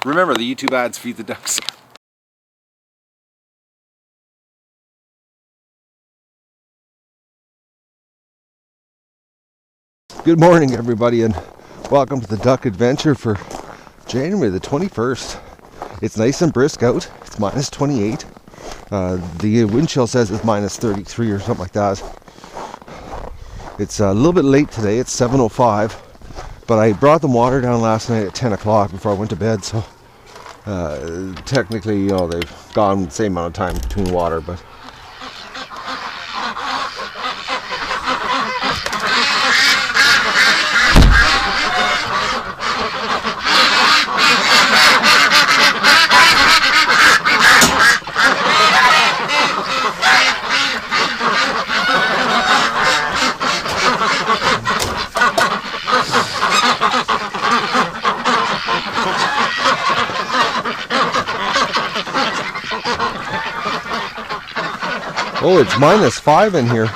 Remember, the YouTube ads feed the ducks. Good morning, everybody, and welcome to the duck adventure for January the 21st. It's nice and brisk out. It's minus 28. The wind chill says it's minus 33 or something like that. It's a little bit late today. It's 7:05, but I brought them water down last night at 10 o'clock before I went to bed, so technically, you know, they've gone the same amount of time between water, but oh, it's minus 5 in here.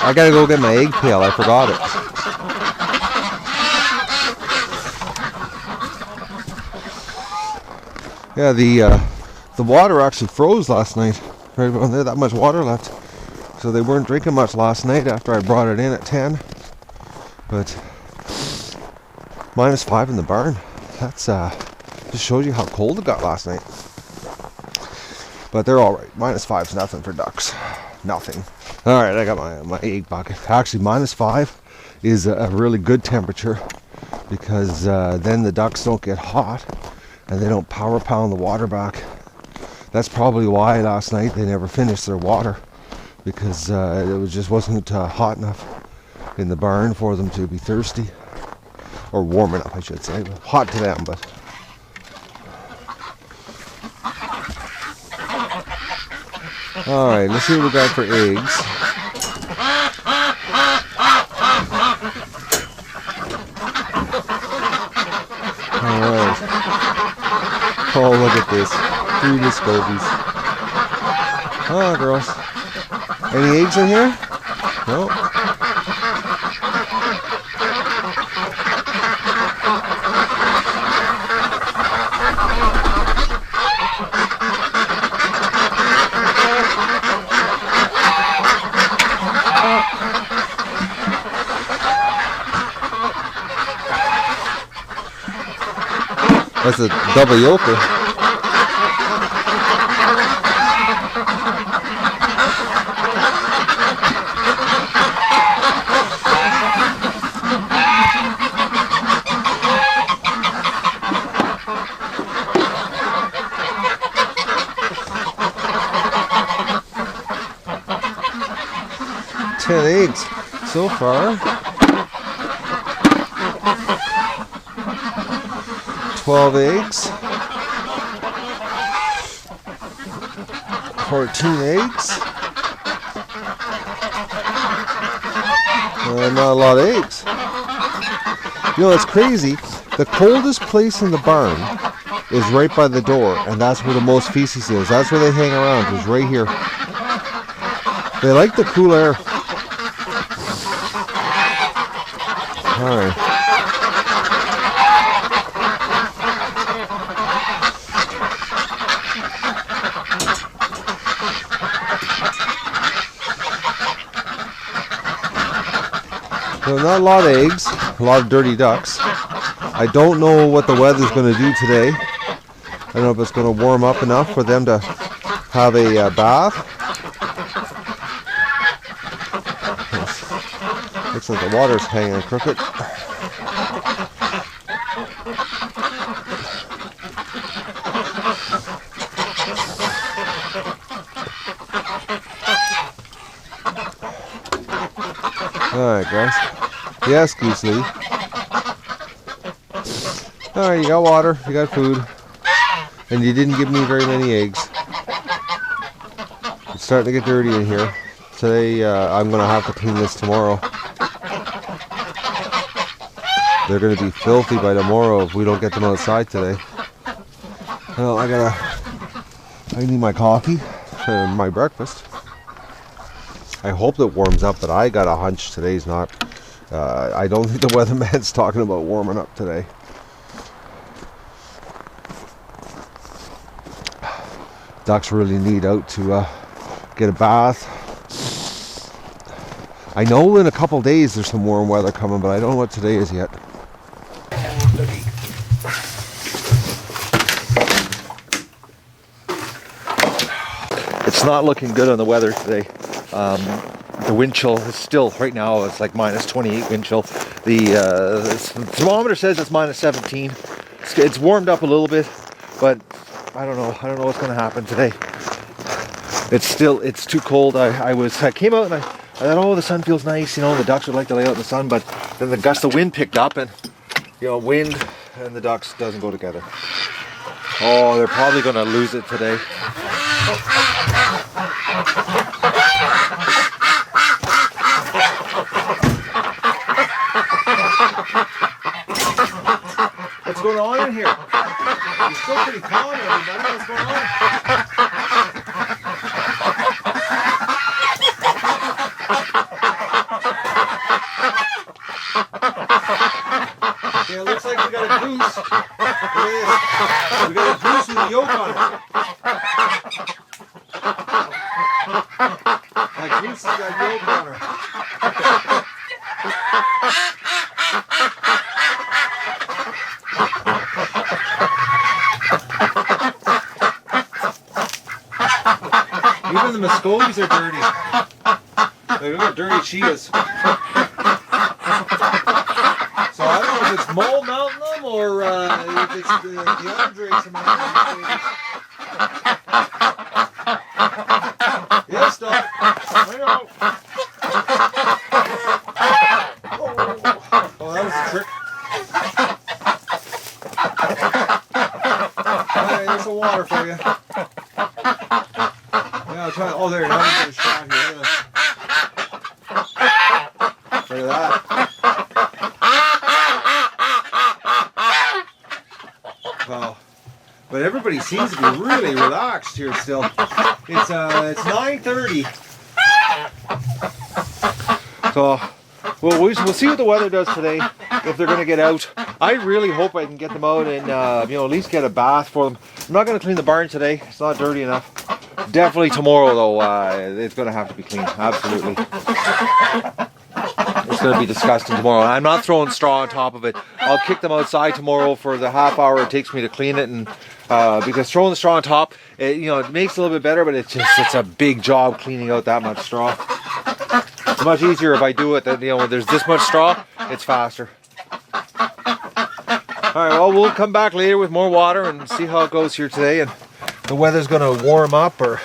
I gotta go get my egg pail. I forgot it. Yeah, the water actually froze last night. Right around there, that much water left. So they weren't drinking much last night after I brought it in at 10. But minus 5 in the barn. That's just shows you how cold it got last night. But they're all right. Minus 5's nothing for ducks. Nothing. All right, I got my egg bucket. Actually, minus 5 is a really good temperature because then the ducks don't get hot and they don't power pound the water back. That's probably why last night they never finished their water, because it just wasn't hot enough in the barn for them to be thirsty, or warm enough, I should say. Hot to them, but all right, let's see what we got for eggs. All right. Oh, look at this. 3 Muscovies. Oh, girls. Any eggs in here? No. That's a double yoker. Eggs so far. 12 eggs. 14 eggs. Not a lot of eggs. You know, it's crazy. The coldest place in the barn is right by the door, and that's where the most feces is. That's where they hang around, is right here. They like the cool air. Alright. So not a lot of eggs, a lot of dirty ducks. I don't know what the weather's going to do today. I don't know if it's going to warm up enough for them to have a bath. Looks like the water's hanging crooked. Alright, guys. Yes, Goose Lee. Alright, you got water, you got food, and you didn't give me very many eggs. It's starting to get dirty in here. Today, I'm going to have to clean this tomorrow. They're going to be filthy by tomorrow if we don't get them outside today. Well, I need my coffee. my breakfast. I hope it warms up, but I got a hunch today's not. I don't think the weatherman's talking about warming up today. Ducks really need out to get a bath. I know in a couple days there's some warm weather coming, but I don't know what today is yet. It's not looking good on the weather today. The wind chill is still, right now it's like minus 28 wind chill. The thermometer says it's minus 17. It's warmed up a little bit, but I don't know what's going to happen today. It's too cold. I came out and I thought, oh, the sun feels nice, the ducks would like to lay out in the sun, but then the gust of wind picked up, and wind and the ducks doesn't go together. Oh, they're probably going to lose it today. What's going on in here? You're still pretty calm, everybody. What's going on? Yeah, it looks like we got a goose. Look at this. We got a goose with a yolk on it. That goose has got yolk on her. Even the Muscovies are dirty. Look how dirty she is. So I don't know if it's Mole mounting them or if it's the Andres mounting them. Yeah, stop. I know. Oh, that was a trick. Alright, there's some water for you. Oh, there, now I'm getting a shot here. Look at that. Well, but everybody seems to be really relaxed here still. It's 9:30. So, well, we'll see what the weather does today, if they're going to get out. I really hope I can get them out and, at least get a bath for them. I'm not going to clean the barn today. It's not dirty enough. Definitely tomorrow, though, it's going to have to be clean. Absolutely. It's going to be disgusting tomorrow. I'm not throwing straw on top of it. I'll kick them outside tomorrow for the half hour it takes me to clean it, and because throwing the straw on top, it makes it a little bit better, but it's a big job cleaning out that much straw. It's much easier if I do it than, when there's this much straw, it's faster. Alright, well, we'll come back later with more water and see how it goes here today, and the weather's going to warm up, or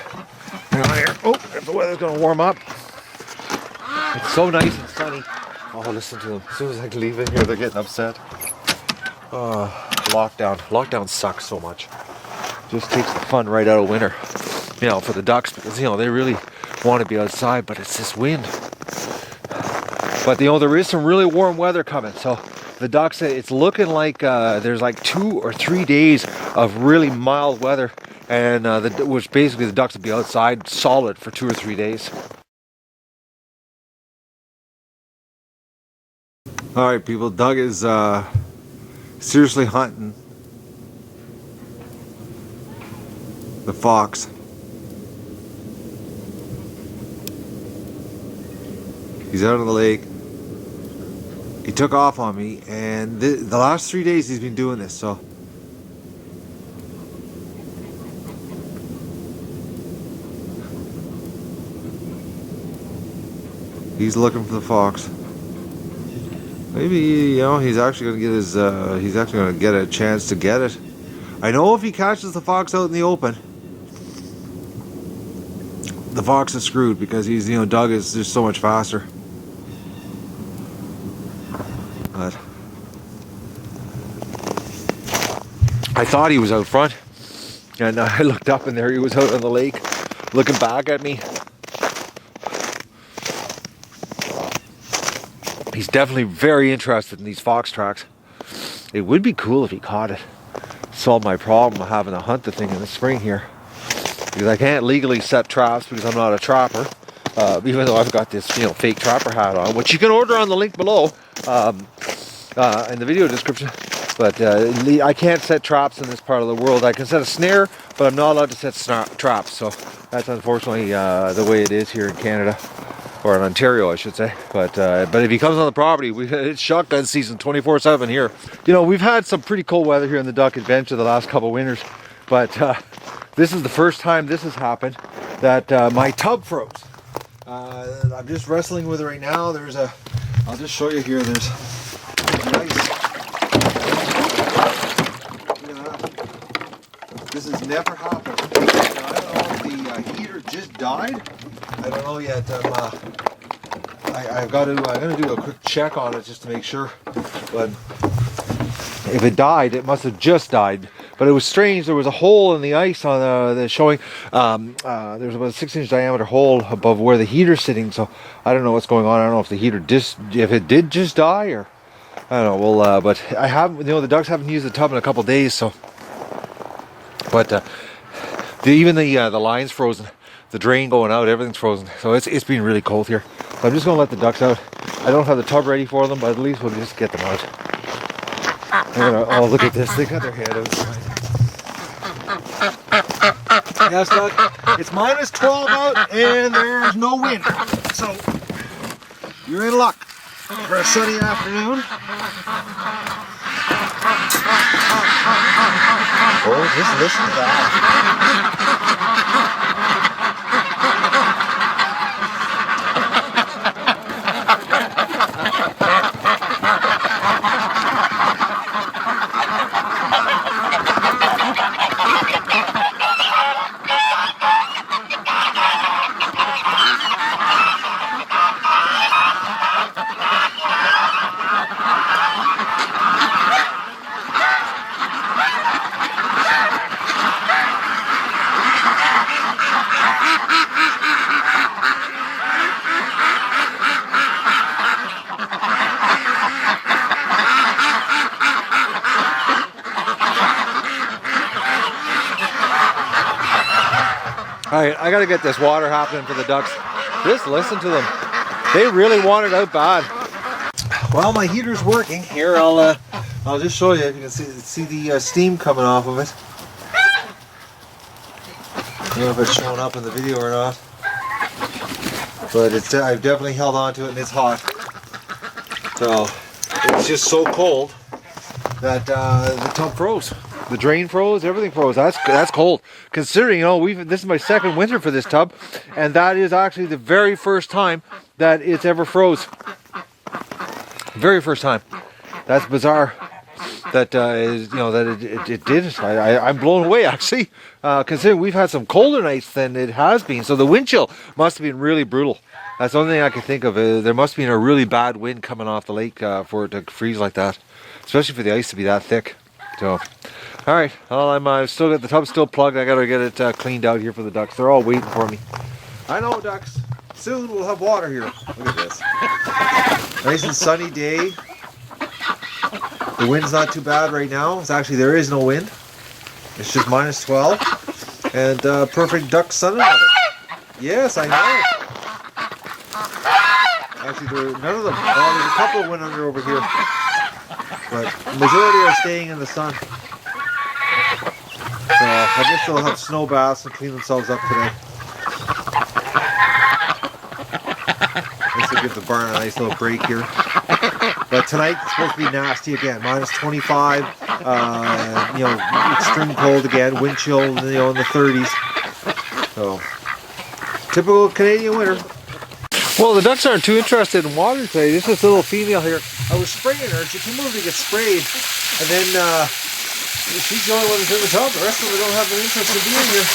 if the weather's going to warm up. It's so nice and sunny. Oh, listen to them. As soon as I leave in here, they're getting upset. Lockdown. Lockdown sucks so much. Just takes the fun right out of winter. For the ducks, because, they really want to be outside, but it's this wind. But, there is some really warm weather coming, so the ducks, it's looking like there's like 2 or 3 days of really mild weather, and which basically the ducks will be outside solid for 2 or 3 days. All right, people, Doug is seriously hunting the fox. He's out on the lake. He took off on me, and the last 3 days he's been doing this, so. He's looking for the fox. Maybe, he's actually going to get he's actually going to get a chance to get it. I know if he catches the fox out in the open, the fox is screwed, because he's, Doug is just so much faster. But I thought he was out front, and I looked up, and there he was out on the lake, looking back at me. He's definitely very interested in these fox tracks. It would be cool if he caught it. Solve my problem of having to hunt the thing in the spring here. because I can't legally set traps because I'm not a trapper. Even though I've got this, fake trapper hat on, which you can order on the link below in the video description. But I can't set traps in this part of the world. I can set a snare, but I'm not allowed to set traps. So that's unfortunately the way it is here in Canada, or in Ontario, I should say. But if he comes on the property, it's shotgun season 24/7 here. We've had some pretty cold weather here in the Duck Adventure the last couple winters, but this is the first time this has happened that my tub froze. I'm just wrestling with it right now. I'll just show you here. There's nice. This has never happened. I don't know if the heater just died. I don't know yet. I'm gonna do a quick check on it just to make sure. But if it died, it must have just died. But it was strange. There was a hole in the ice on the showing. There's about a 6-inch diameter hole above where the heater's sitting. So I don't know what's going on. I don't know if the heater if it did just die, or I don't know. Well, but I haven't. The ducks haven't used the tub in a couple days. So, but even the line's frozen. The drain going out, everything's frozen. So it's been really cold here. So I'm just gonna let the ducks out. I don't have the tub ready for them, but at least we'll just get them out. Oh, look at this. They got their head outside. Yes, Doug, it's minus 12 out and there's no wind. So you're in luck for a sunny afternoon. Oh, just listen to that. Alright, I gotta get this water happening for the ducks. Just listen to them. They really want it out bad. Well, my heater's working. Here, I'll just show you. You can see the steam coming off of it. I don't know if it's showing up in the video or not. But I've definitely held on to it and it's hot. So, it's just so cold that the tub froze. The drain froze, everything froze. That's cold. Considering, this is my second winter for this tub, and that is actually the very first time that it's ever froze. Very first time. That's bizarre. That it did. I'm blown away actually. Considering we've had some colder nights than it has been, so the wind chill must have been really brutal. That's the only thing I can think of. There must have been a really bad wind coming off the lake for it to freeze like that, especially for the ice to be that thick. So. All right, well, I've still got the tub still plugged. I gotta get it cleaned out here for the ducks. They're all waiting for me. I know, ducks. Soon we'll have water here. Look at this. Nice and sunny day. The wind's not too bad right now. There is no wind. It's just minus 12. And perfect duck sun weather. Yes, I know. Actually, none of them. Oh, there's a couple went under over here. But the majority are staying in the sun. So I guess they'll have snow baths and clean themselves up today. This will give the barn a nice little break here. But tonight it's supposed to be nasty again. Minus 25. Extreme cold again. Wind chill, in the 30s. So typical Canadian winter. Well, the ducks aren't too interested in water today. This is a little female here. I was spraying her. She came over to get sprayed, and then. She's the only one that's in the tub. The rest of them don't have an interest in being here.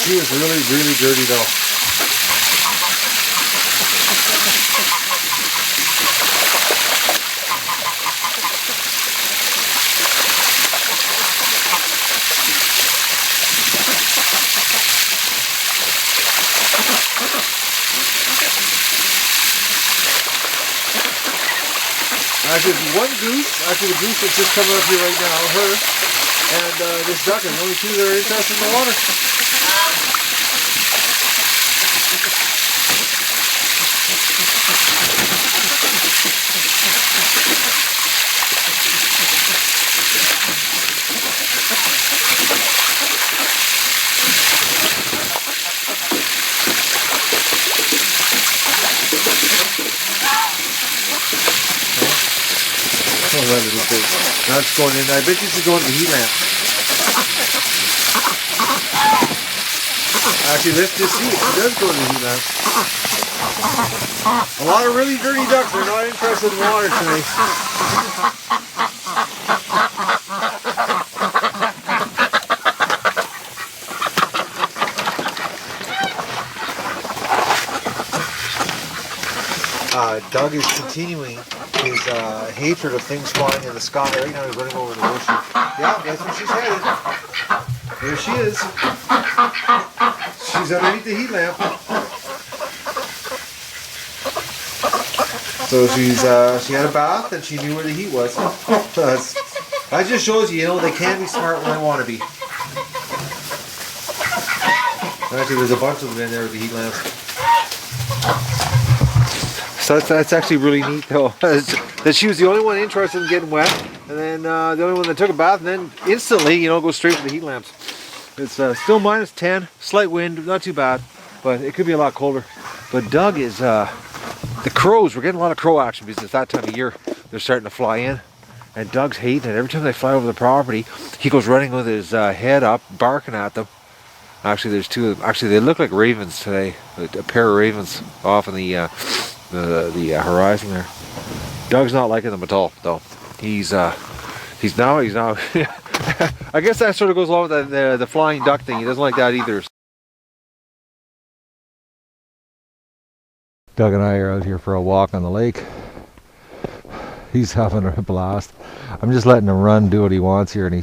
She is really, really dirty though. Actually, one goose, the goose that's just coming up here right now, her, and this duck, and the only two that are interested in the water. That's going in. I bet you should go into the heat lamp. Actually, let's just see if it does go into the heat lamp. A lot of really dirty ducks are not interested in water tonight. Doug is continuing his hatred of things flying in the sky. Right now he's running over the bush. Yeah, that's where she's headed. There she is. She's underneath the heat lamp. So she had a bath and she knew where the heat was. That just shows you, they can be smart when they want to be. Actually, there's a bunch of them in there with the heat lamps. So that's actually really neat, though. That she was the only one interested in getting wet, and then the only one that took a bath, and then instantly, go straight to the heat lamps. It's still minus 10, slight wind, not too bad, but it could be a lot colder. But Doug is, the crows, we're getting a lot of crow action because it's that time of year. They're starting to fly in, and Doug's hating it. Every time they fly over the property, he goes running with his head up, barking at them. Actually, there's two of them. Actually, they look like ravens today. A pair of ravens off in the horizon there. Doug's not liking them at all, though. He's now. I guess that sort of goes along with the flying duck thing. He doesn't like that either. Doug and I are out here for a walk on the lake. He's having a blast. I'm just letting him run, do what he wants here, and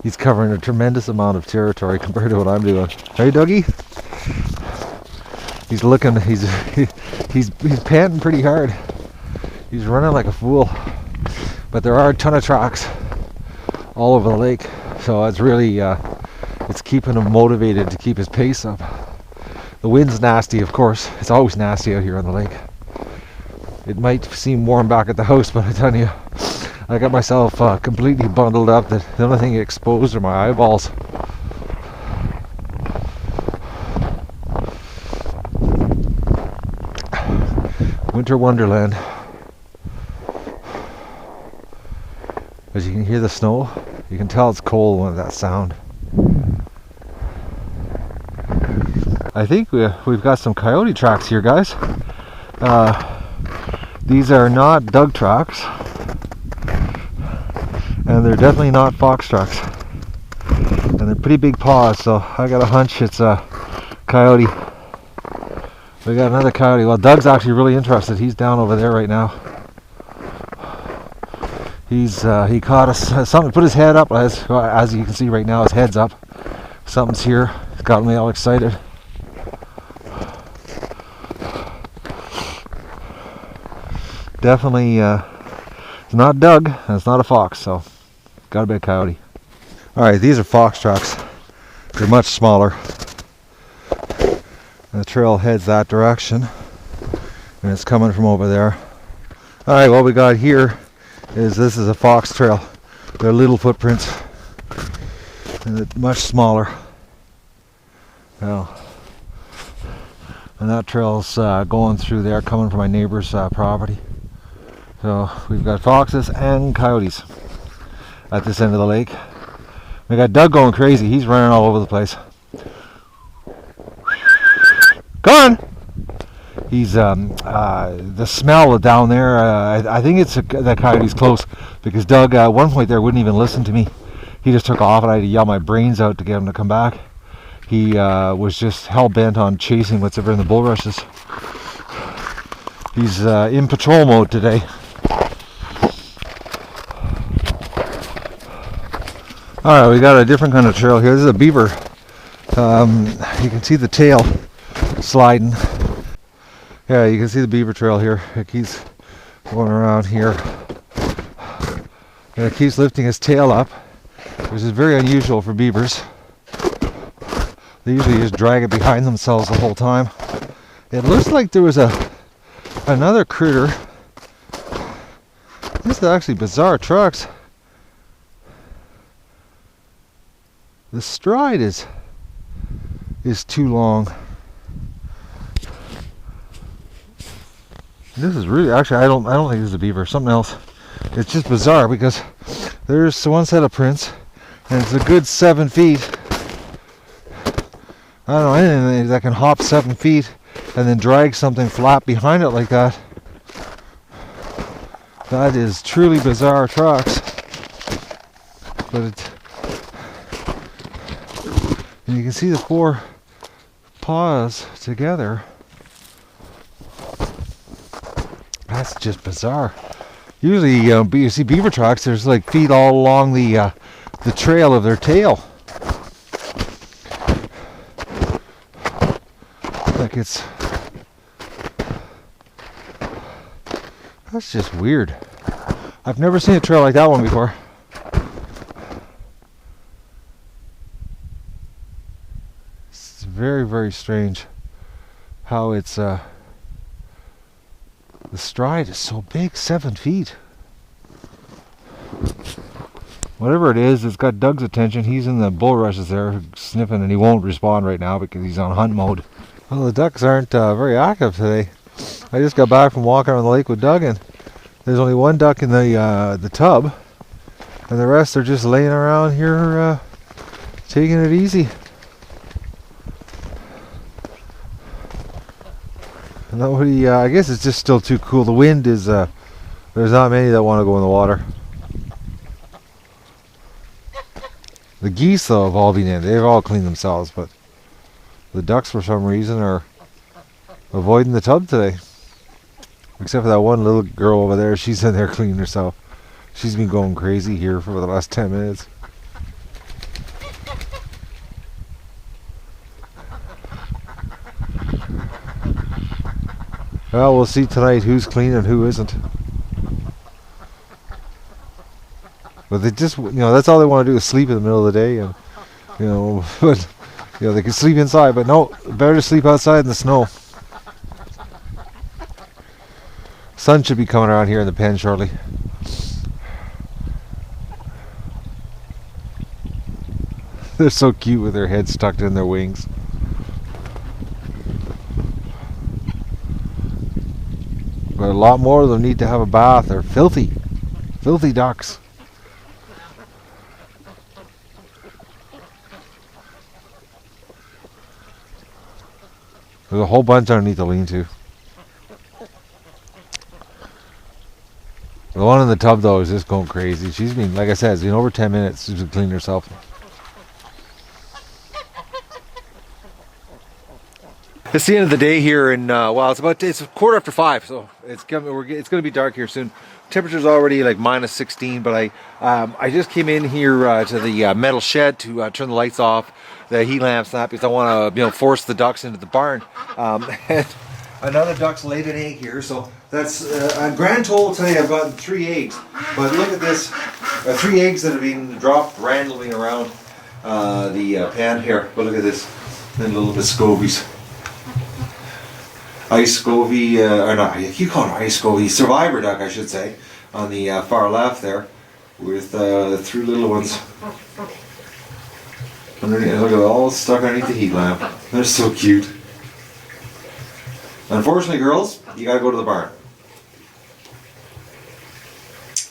he's covering a tremendous amount of territory compared to what I'm doing. Hey, Dougie. He's looking. He's panting pretty hard. He's running like a fool. But there are a ton of tracks all over the lake, so it's really it's keeping him motivated to keep his pace up. The wind's nasty, of course. It's always nasty out here on the lake. It might seem warm back at the house, but I tell you, I got myself completely bundled up that the only thing exposed are my eyeballs. Winter wonderland. As you can hear the snow, you can tell it's cold with that sound. I think we've got some coyote tracks here, guys. These are not Doug tracks, and they're definitely not fox tracks. And they're pretty big paws, so I got a hunch it's a coyote. We got another coyote. Well, Doug's actually really interested. He's down over there right now. He caught us. Something put his head up. As you can see right now, his head's up. Something's here. It's got me all excited. Definitely, it's not Doug, and it's not a fox, so gotta be a coyote. All right, these are fox tracks. They're much smaller. And the trail heads that direction, and it's coming from over there. All right, what we got here is this is a fox trail. They're little footprints, and they're much smaller. Now, and that trail's going through there, coming from my neighbor's property. So we've got foxes and coyotes at this end of the lake. We got Doug going crazy. He's running all over the place. Come on! He's the smell down there. I think it's that coyote's close, because Doug at one point there wouldn't even listen to me. He just took off, and I had to yell my brains out to get him to come back. He was just hell bent on chasing whatever in the bulrushes. He's in patrol mode today. Alright, we got a different kind of trail here. This is a beaver. You can see the tail sliding. Yeah, you can see the beaver trail here. He's going around here. And it keeps lifting its tail up, which is very unusual for beavers. They usually just drag it behind themselves the whole time. It looks like there was another critter. This is actually bizarre trucks. The stride is too long. This is really, actually, I don't think this is a beaver. Something else. It's just bizarre because there's one set of prints, and it's a good 7 feet. I don't know anything that can hop 7 feet and then drag something flat behind it like that. That is truly bizarre tracks. But and you can see the 4 paws together. That's just bizarre. Usually, you see beaver tracks. There's like feet all along the trail of their tail. Like it's. That's just weird. I've never seen a trail like that one before. It's very, very strange how it's the stride is so big, 7 feet. Whatever it is, it's got Doug's attention. He's in the bulrushes there sniffing, and he won't respond right now because he's on hunt mode. Well, the ducks aren't very active today. I just got back from walking on the lake with Doug, and there's only one duck in the tub, and the rest are just laying around here taking it easy. Nobody, I guess it's just still too cool. The wind is, there's not many that want to go in the water. The geese, though, have all been in. They've all cleaned themselves, but the ducks, for some reason, are avoiding the tub today. Except for that one little girl over there. She's in there cleaning herself. She's been going crazy here for the last 10 minutes. Well, we'll see tonight who's clean and who isn't. But they just, that's all they want to do is sleep in the middle of the day, and but they can sleep inside, but no, better to sleep outside in the snow. Sun should be coming around here in the pen shortly. They're so cute with their heads tucked in their wings. But a lot more of them need to have a bath. They're filthy. Filthy ducks. There's a whole bunch underneath the lean-to. The one in the tub, though, is just going crazy. She's been, like I said, it's been over 10 minutes. She's been cleaning herself. It's the end of the day here, and it's a quarter after 5, so it's going to be dark here soon. Temperature's already like -16, but I just came in here to the metal shed to turn the lights off, the heat lamps, that because I want to force the ducks into the barn. And another duck's laid an egg here, so that's a grand total today. I've gotten 3 eggs, but look at this, 3 eggs that have been dropped randomly around the pan here. But look at this, and little Muscovies. Ice Scovie, or not, you call it Ice Scovie, Survivor duck, I should say, on the far left there, with the 3 little ones. Underneath, look at it, all stuck underneath the heat lamp. They're so cute. Unfortunately, girls, you gotta go to the barn.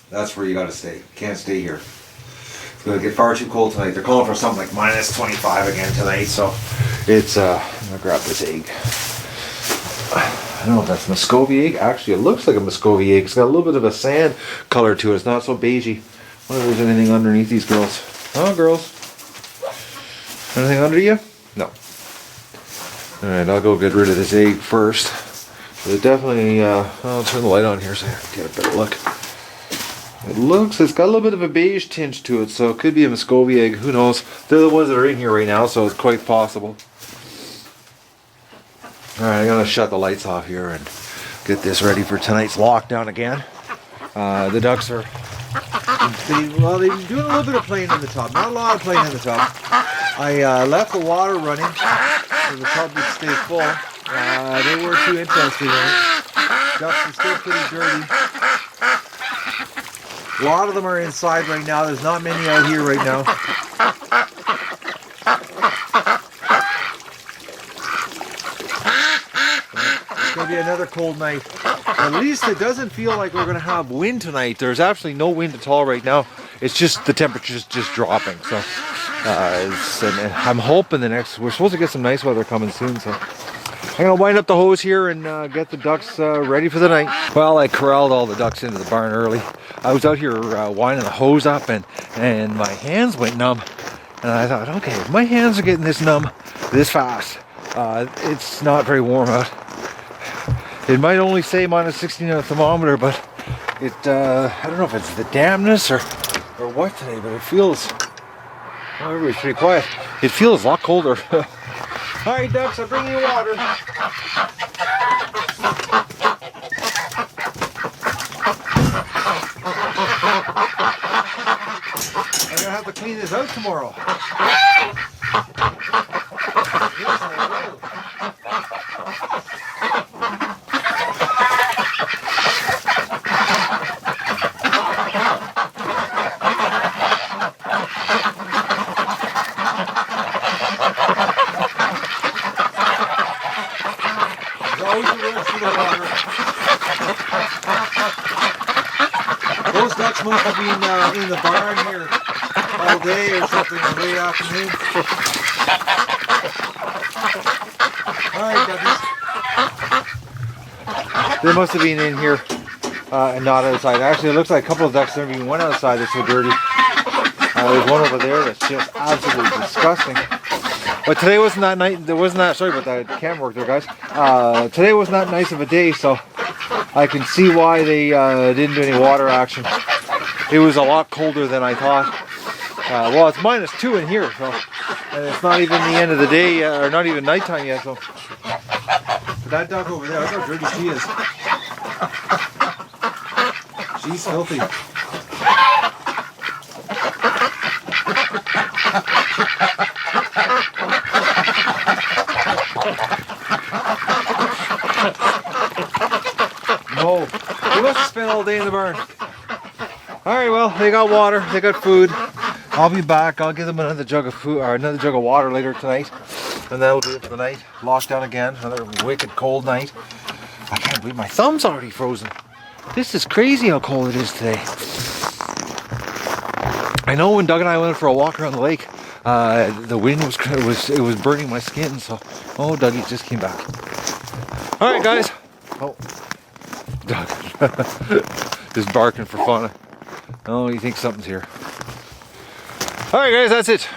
That's where you gotta stay. Can't stay here. It's gonna get far too cold tonight. They're calling for something like -25 again tonight, so it's, I'm gonna grab this egg. I don't know if that's a Muscovy egg. Actually, it looks like a Muscovy egg. It's got a little bit of a sand color to it. It's not so beigey. I wonder if there's anything underneath these girls. Oh, girls. Anything under you? No. Alright, I'll go get rid of this egg first. But definitely, I'll turn the light on here so I can get a better look. It's got a little bit of a beige tinge to it, so it could be a Muscovy egg. Who knows? They're the ones that are in here right now, so it's quite possible. Alright, I'm going to shut the lights off here and get this ready for tonight's lockdown again. The ducks are They've been doing a little bit of playing in the tub. Not a lot of playing in the tub. I left the water running so the tub would stay full. They weren't too interested in it. Ducks are still pretty dirty. A lot of them are inside right now. There's not many out here right now. It's going to be another cold night. At least it doesn't feel like we're going to have wind tonight. There's absolutely no wind at all right now. It's just the temperature's just dropping. So and I'm hoping we're supposed to get some nice weather coming soon. So I'm going to wind up the hose here and get the ducks ready for the night. Well, I corralled all the ducks into the barn early. I was out here winding the hose up and my hands went numb. And I thought, okay, if my hands are getting this numb this fast, it's not very warm out. It might only say minus 16 on the thermometer, but I don't know if it's the dampness or what today, but it feels, well, everybody's pretty quiet. It feels a lot colder. Alright ducks, I'm bringing you water. I'm gonna have to clean this out tomorrow. Those ducks must have been in the barn here all day or something, or late afternoon. Alright, duckies. They must have been in here and not outside. Actually, it looks like a couple of ducks never even went outside. They're so dirty. There's one over there that's just absolutely disgusting. But today wasn't that night. There wasn't that. Sorry about that. Camera work there, guys. Today was not nice of a day, so I can see why they didn't do any water action. It was a lot colder than I thought. Well, it's -2 in here, so and it's not even the end of the day, or not even nighttime yet. So, but that duck over there, look how dirty she is. She's filthy. No, they must have spent all day in the barn. Alright, well, they got water, they got food. I'll be back. I'll give them another jug of food or another jug of water later tonight. And that'll be it for the night. Locked down again. Another wicked cold night. I can't believe my thumb's already frozen. This is crazy how cold it is today. I know when Doug and I went for a walk around the lake, the wind was burning my skin, so oh, Dougie just came back. Alright guys. Oh, Doug. Just barking for fun. Oh, he thinks something's here. Alright guys, that's it.